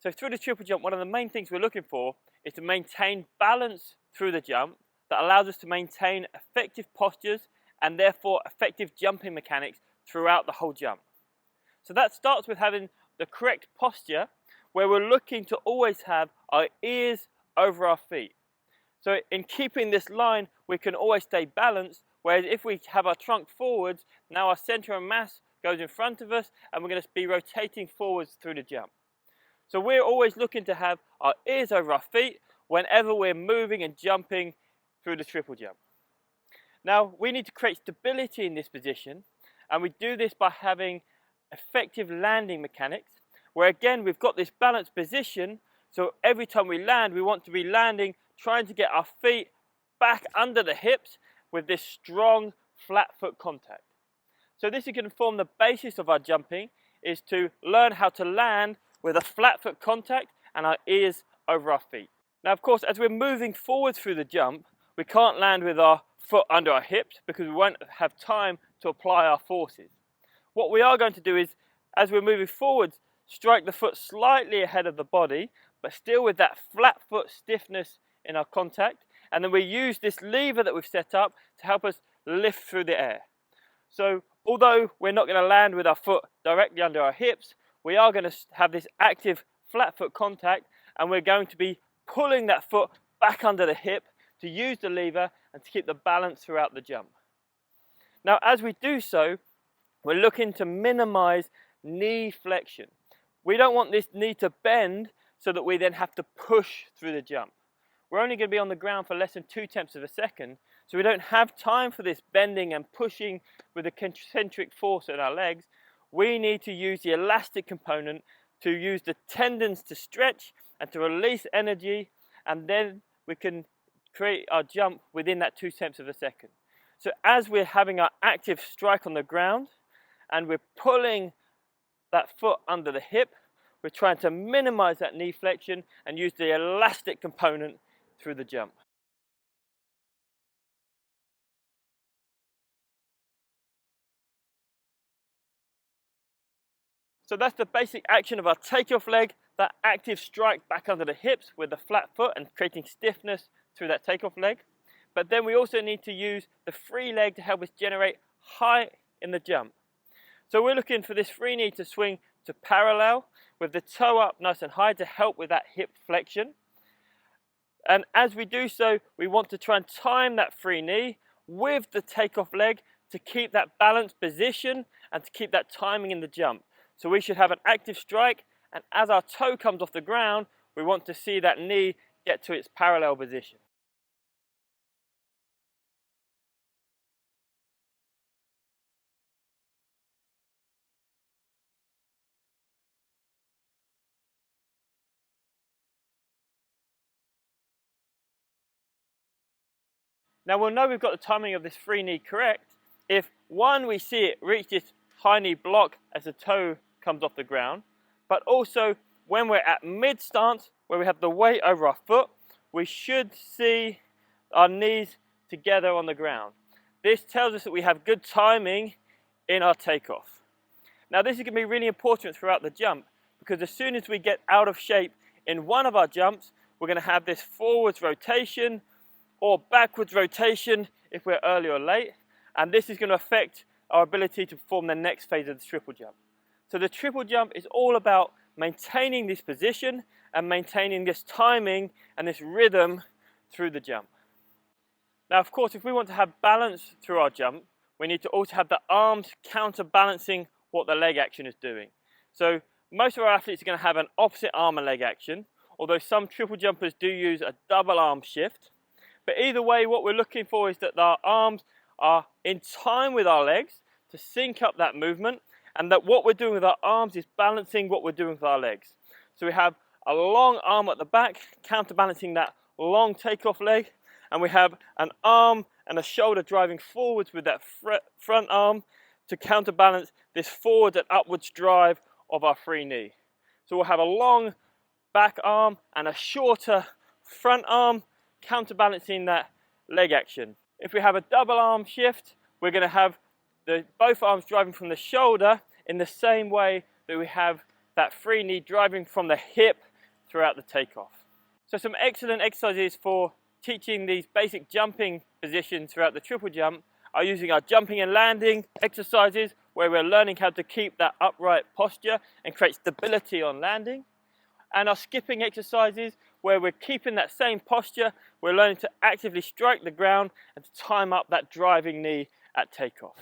So through the triple jump, one of the main things we're looking for is to maintain balance through the jump that allows us to maintain effective postures and therefore effective jumping mechanics throughout the whole jump. So that starts with having the correct posture, where we're looking to always have our ears over our feet. So in keeping this line, we can always stay balanced, whereas if we have our trunk forwards, now our center of mass goes in front of us and we're going to be rotating forwards through the jump. So we're always looking to have our ears over our feet whenever we're moving and jumping through the triple jump. Now we need to create stability in this position, and we do this by having effective landing mechanics, where again we've got this balanced position, so every time we land we want to be landing trying to get our feet back under the hips with this strong flat foot contact. So this is going to form the basis of our jumping, is to learn how to land with a flat foot contact and our ears over our feet. Now of course, as we're moving forward through the jump, we can't land with our foot under our hips because we won't have time to apply our forces. What we are going to do is, as we're moving forwards, strike the foot slightly ahead of the body, but still with that flat foot stiffness in our contact, and then we use this lever that we've set up to help us lift through the air. So although we're not going to land with our foot directly under our hips, we are going to have this active flat foot contact, and we're going to be pulling that foot back under the hip to use the lever and to keep the balance throughout the jump. Now as we do so, we're looking to minimize knee flexion. We don't want this knee to bend so that we then have to push through the jump. We're only going to be on the ground for less than 0.2 of a second, so we don't have time for this bending and pushing with the concentric force in our legs. We need to use the elastic component to use the tendons to stretch and to release energy, and then we can create our jump within that 0.2 of a second. So as we're having our active strike on the ground and we're pulling that foot under the hip, we're trying to minimize that knee flexion and use the elastic component through the jump. So that's the basic action of our takeoff leg, that active strike back under the hips with the flat foot and creating stiffness through that takeoff leg. But then we also need to use the free leg to help us generate height in the jump. So we're looking for this free knee to swing to parallel with the toe up nice and high to help with that hip flexion. And as we do so, we want to try and time that free knee with the takeoff leg to keep that balanced position and to keep that timing in the jump. So we should have an active strike, and as our toe comes off the ground, we want to see that knee get to its parallel position. Now we'll know we've got the timing of this free knee correct if, one, we see it reach this high knee block as the toe comes off the ground, but also when we're at mid stance, where we have the weight over our foot, we should see our knees together on the ground. This tells us that we have good timing in our takeoff. Now this is going to be really important throughout the jump, because as soon as we get out of shape in one of our jumps, we're going to have this forwards rotation or backwards rotation if we're early or late, and this is going to affect our ability to perform the next phase of the triple jump. So the triple jump is all about maintaining this position and maintaining this timing and this rhythm through the jump. Now of course, if we want to have balance through our jump, we need to also have the arms counterbalancing what the leg action is doing. So most of our athletes are going to have an opposite arm and leg action, although some triple jumpers do use a double arm shift. But either way, what we're looking for is that our arms are in time with our legs to sync up that movement, and that what we're doing with our arms is balancing what we're doing with our legs. So we have a long arm at the back counterbalancing that long takeoff leg, and we have an arm and a shoulder driving forwards with that front arm to counterbalance this forward and upwards drive of our free knee. So we'll have a long back arm and a shorter front arm counterbalancing that leg action. If we have a double arm shift, we're going to have both arms driving from the shoulder in the same way that we have that free knee driving from the hip throughout the takeoff. So some excellent exercises for teaching these basic jumping positions throughout the triple jump are using our jumping and landing exercises, where we're learning how to keep that upright posture and create stability on landing, and our skipping exercises, where we're keeping that same posture, we're learning to actively strike the ground and to time up that driving knee at takeoff.